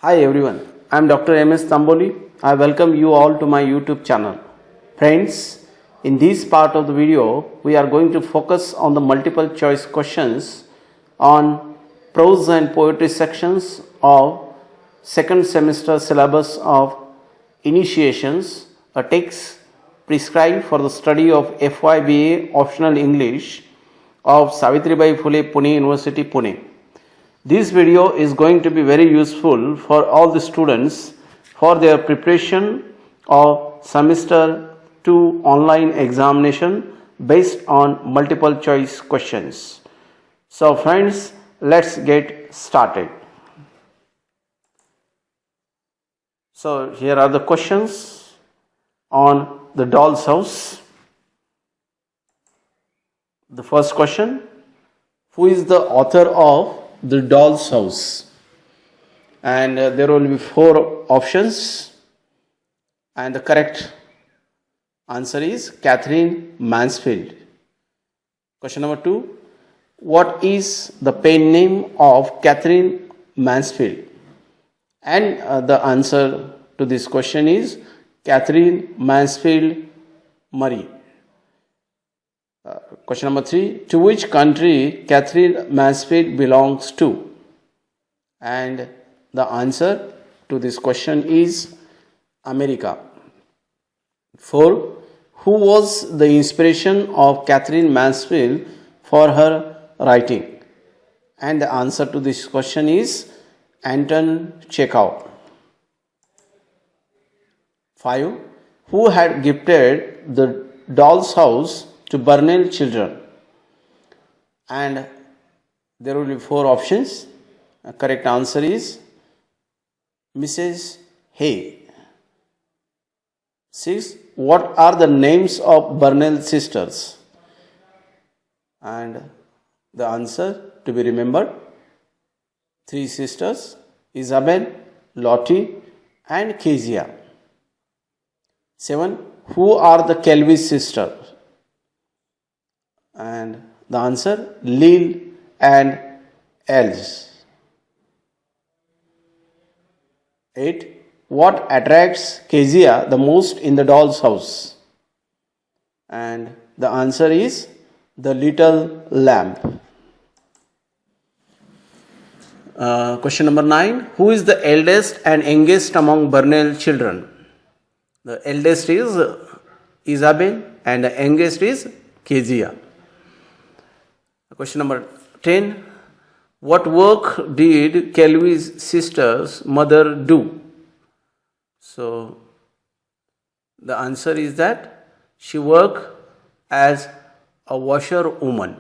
Hi everyone, I am Dr. M.S. Tamboli. I welcome you all to my YouTube channel. Friends, in this part of the video, we are going to focus on the multiple choice questions on prose and poetry sections of second semester syllabus of Initiations, a text prescribed for the study of F.Y.B.A. Optional English of Savitribai Phule, Pune University, Pune. This video is going to be very useful for all the students for their preparation of semester 2 online examination based on multiple choice questions. So friends, let's get started. So here are the questions on the doll's house. The first question: who is the author of The Doll's House? And there will be 4 options, and the correct answer is Katherine Mansfield. Question number 2: what is the pen name of Katherine Mansfield? And the answer to this question is Katherine Mansfield Murray. Question number 3: to which country Katherine Mansfield belongs to? And the answer to this question is America. 4: who was the inspiration of Katherine Mansfield for her writing? And the answer to this question is Anton Chekhov. 5: who had gifted the doll's house to Burnell children? And there will be 4 options. The correct answer is Mrs. Hay. 6: what are the names of Burnell sisters? And the answer to be remembered: 3 sisters, Isabel, Lottie and Kezia. 7: who are the Kelvy sisters? And the answer: Lil and Els. 8: what attracts Kezia the most in the doll's house? And the answer is the little lamp. Question number 9: who is the eldest and youngest among Burnell children? The eldest is Isabel and the youngest is Kezia. Question number 10: what work did Kelvy's sister's mother do? So the answer is that she worked as a washerwoman.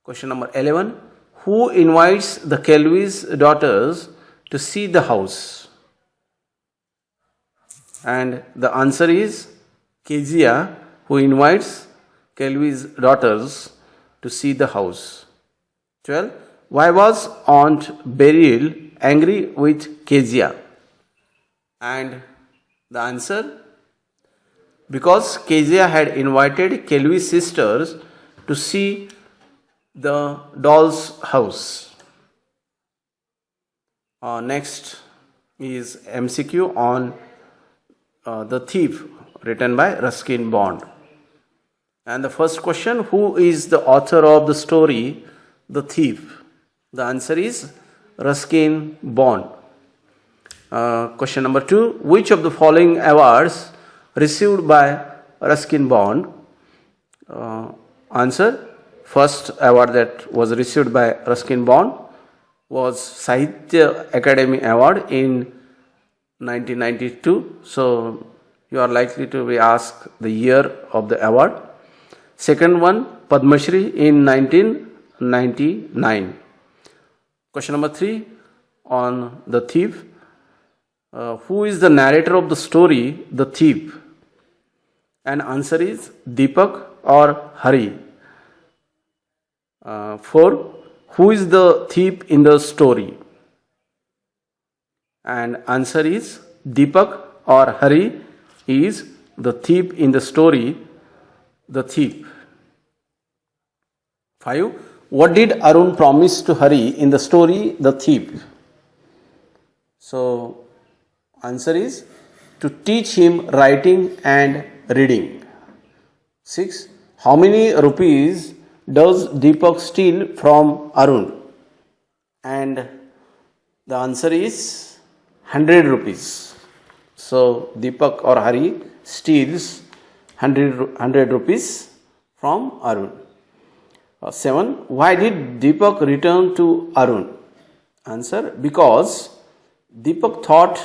Question number 11: who invites the Kelvy's daughters to see the house? And the answer is Kezia, who invites Kelvy's daughters to see the house. 12: why was Aunt Beryl angry with Kezia? And the answer: because Kezia had invited Kelvy's sisters to see the doll's house. Next is MCQ on The Thief, written by Ruskin Bond. And the first question: who is the author of the story The Thief? The answer is Ruskin Bond. Question number 2: which of the following awards received by Ruskin Bond? Answer: first award that was received by Ruskin Bond was Sahitya Academy Award in 1992. So you are likely to be asked the year of the award. Second one, Padma Shri in 1999. Question number 3 on The Thief: who is the narrator of the story The Thief? And answer is Deepak or Hari. 4: who is the thief in the story? And answer is Deepak or Hari is the thief in the story The Thief. 5: what did Arun promise to Hari in the story The Thief? So answer is to teach him writing and reading. 6. How many rupees does Deepak steal from Arun? And the answer is 100 rupees. So Deepak or Hari steals 100 rupees from Arun. 7. Why did Deepak return to Arun? Answer, because Deepak thought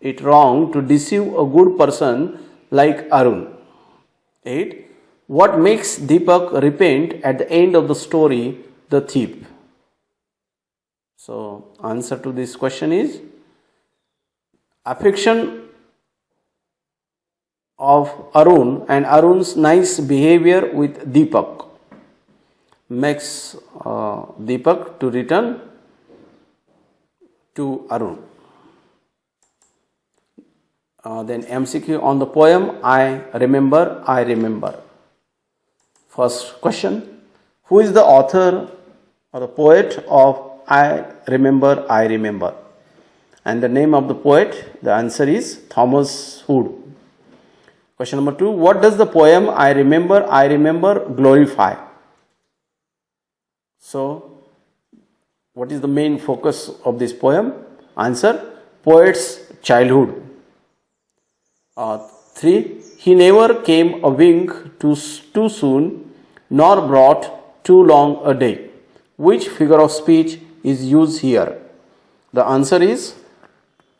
it wrong to deceive a good person like Arun. 8. What makes Deepak repent at the end of the story, the thief? So answer to this question is affection of Arun and Arun's nice behavior with Deepak makes Deepak to return to Arun. Then MCQ on the poem I Remember. First question, who is the author or the poet of I Remember? And the name of the poet, the answer is Thomas Hood. Question number 2, what does the poem I Remember glorify? So, what is the main focus of this poem? Answer, poet's childhood. 3, he never came a wink too soon, nor brought too long a day. Which figure of speech is used here? The answer is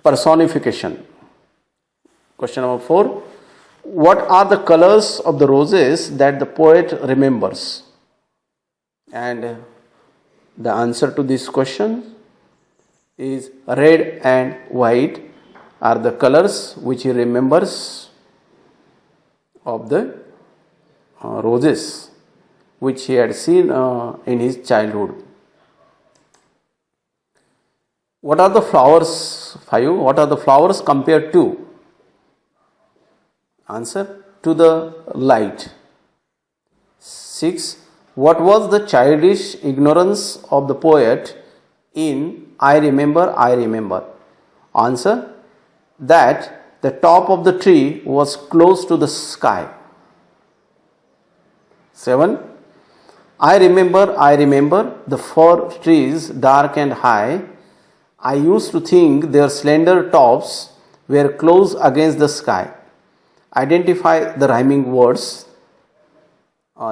personification. Question number 4, what are the colors of the roses that the poet remembers? And the answer to this question is red and white are the colors which he remembers of the roses which he had seen in his childhood. What are the flowers? 5. What are the flowers compared to? Answer, to the light. 6. What was the childish ignorance of the poet in I Remember? Answer, that the top of the tree was close to the sky. 7. I remember the four trees dark and high. I used to think their slender tops were close against the sky. Identify the rhyming words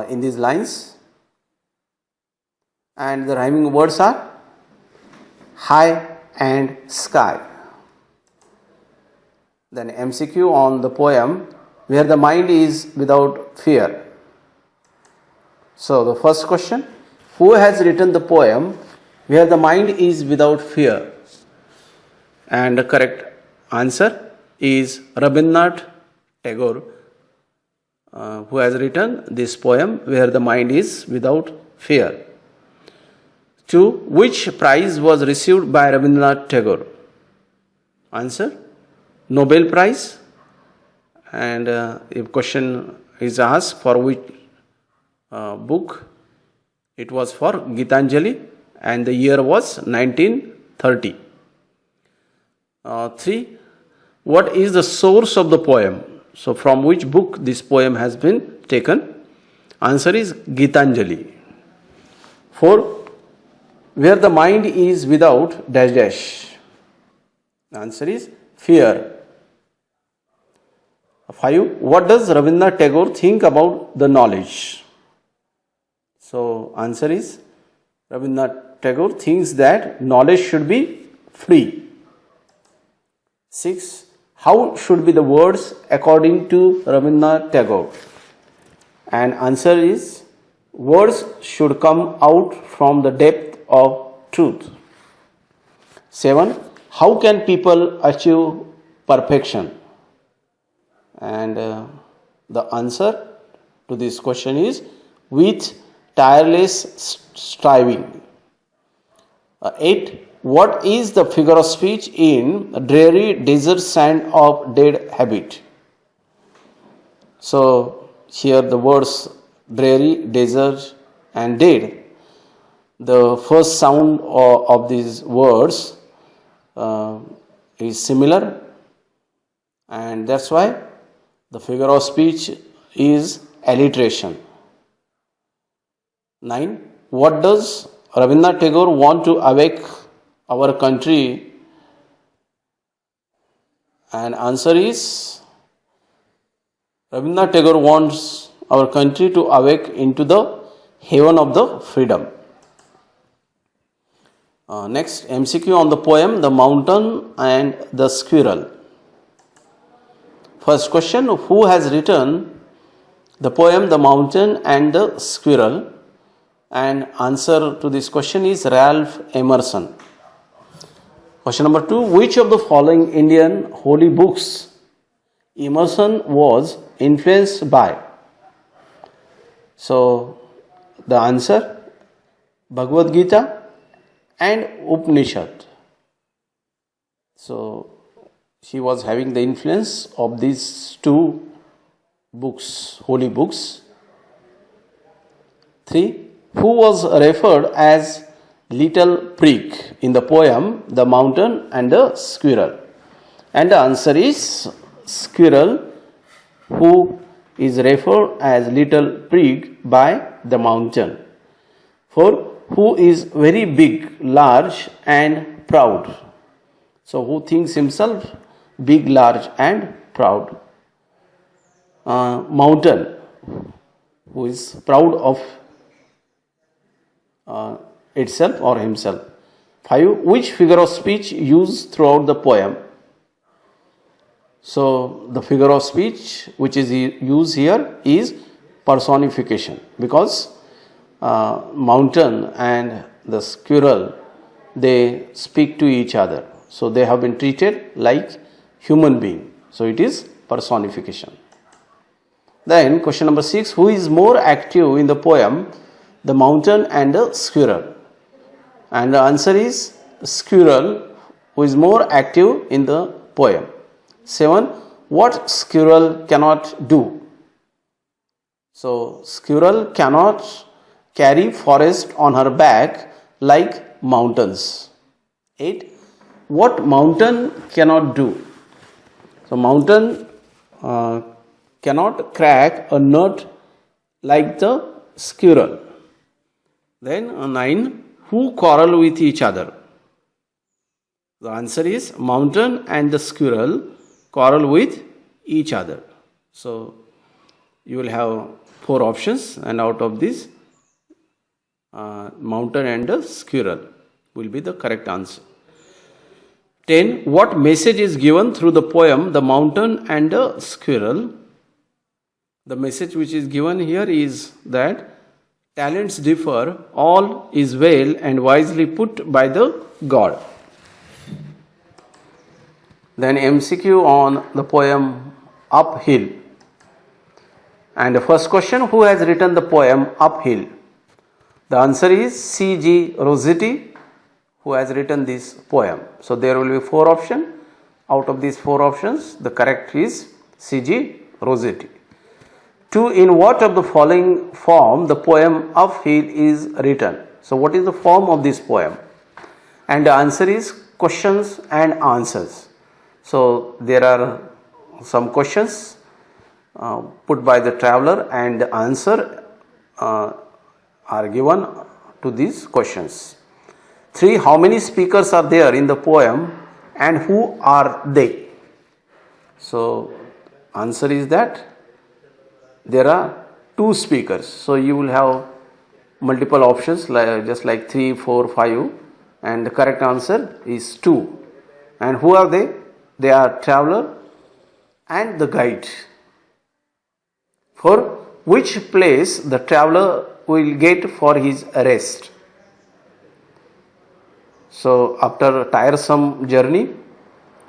in these lines. And the rhyming words are high and sky. Then MCQ on the poem where the mind is without fear. So the first question, who has written the poem where the mind is without fear? And the correct answer is Rabindranath Tagore, who has written this poem where the mind is without fear. 2. Which prize was received by Rabindranath Tagore? Answer, Nobel Prize. And if question is asked for which book, it was for Gitanjali and the year was 1930. 3. What is the source of the poem? So from which book this poem has been taken? Answer is Gitanjali. 4. Where the mind is without dash dash. The answer is fear. 5. What does Rabindranath Tagore think about the knowledge? So answer is Rabindranath Tagore thinks that knowledge should be free. 6. How should be the words according to Rabindranath Tagore? And answer is words should come out from the depth of truth. 7. How can people achieve perfection? And the answer to this question is with tireless striving. 8. What is the figure of speech in dreary desert sand of dead habit? So here the words dreary, desert and dead, the first sound of these words is similar, and that's why the figure of speech is alliteration. 9. What does Rabindranath Tagore want to awake our country? And answer is Rabindranath Tagore wants our country to awake into the heaven of the freedom. Next, MCQ on the poem The Mountain and the Squirrel. First question, who has written the poem The Mountain and the Squirrel? And answer to this question is R.W.Emerson. Question number 2, which of the following Indian holy books Emerson was influenced by? So, the answer, Bhagavad Gita and Upanishad. So, she was having the influence of these two books, holy books. 3. Who was referred as Little Prig in the poem The Mountain and the Squirrel? And the answer is Squirrel, who is referred as Little Prig by the mountain. 4. Who is very big, large and proud. So, who thinks himself big, large and proud? Mountain, who is proud of itself or himself. 5. Which figure of speech used throughout the poem? So, the figure of speech which is used here is personification, because mountain and the squirrel, they speak to each other. So, they have been treated like human being. So, it is personification. Then question number 6, who is more active in the poem The Mountain and the Squirrel? And the answer is Squirrel, who is more active in the poem. 7. What squirrel cannot do? So, squirrel cannot carry forest on her back like mountains. 8. What mountain cannot do? So, mountain cannot crack a nut like the squirrel. Then 9. Who quarrel with each other? The answer is mountain and the squirrel quarrel with each other. So, you will have 4 options, and out of this, mountain and the squirrel will be the correct answer. 10. What message is given through the poem The Mountain and the Squirrel? The message which is given here is that talents differ, all is well and wisely put by the God. Then MCQ on the poem Uphill. And the first question, who has written the poem Uphill? The answer is C.G. Rossetti, who has written this poem. So, there will be 4 options. Out of these 4 options, the correct is C.G. Rossetti. 2. In what of the following form the poem Uphill is written? So, what is the form of this poem? And the answer is questions and answers. So, there are some questions put by the traveler, and the answer are given to these questions. 3. How many speakers are there in the poem and who are they? So, answer is that there are 2 speakers. So, you will have multiple options just like 3, 4, 5, and the correct answer is 2. And who are they? They are traveler and the guide. For which place the traveler will get for his rest? So, after a tiresome journey,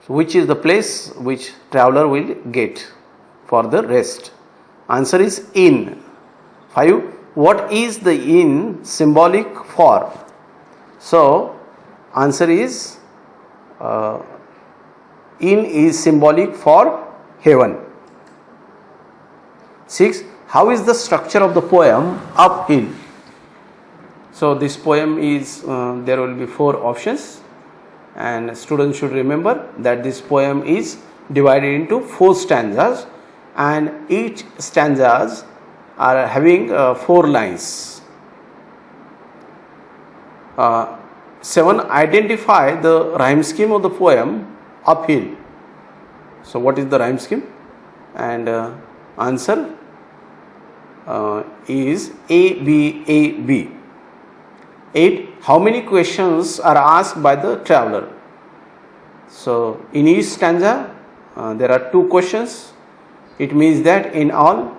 which is the place which traveler will get for the rest? Answer is inn. 5. What is the inn symbolic for? So, answer is inn is symbolic for heaven. 6. How is the structure of the poem Uphill? So, this poem is, there will be 4 options. and students should remember that this poem is divided into 4 stanzas, and each stanzas are having 4 lines. 7. Identify the rhyme scheme of the poem Uphill. So what is the rhyme scheme? And answer is A-B-A-B. 8. How many questions are asked by the traveler? So in each stanza there are 2 questions. It means that in all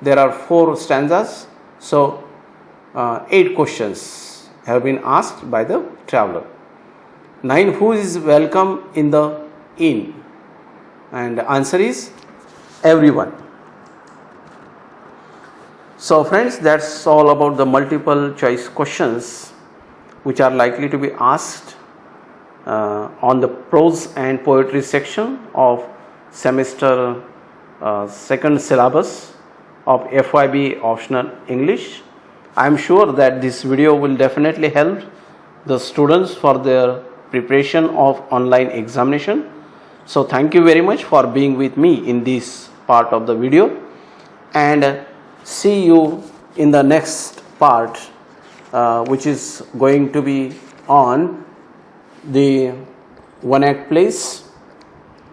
there are 4 stanzas. So 8 questions have been asked by the traveler. 9. Who is welcome in the inn? And the answer is everyone. So friends, that's all about the multiple choice questions which are likely to be asked on the prose and poetry section of semester 2nd syllabus of F.Y.B.A Optional English. I am sure that this video will definitely help the students for their preparation of online examination. So thank you very much for being with me in this part of the video, and see you in the next part which is going to be on the one-act plays,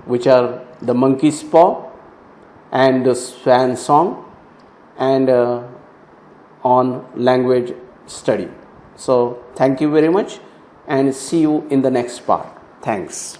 which are the Monkey's Paw and the Swan Song, and on language study. So thank you very much, and see you in the next part. Thanks.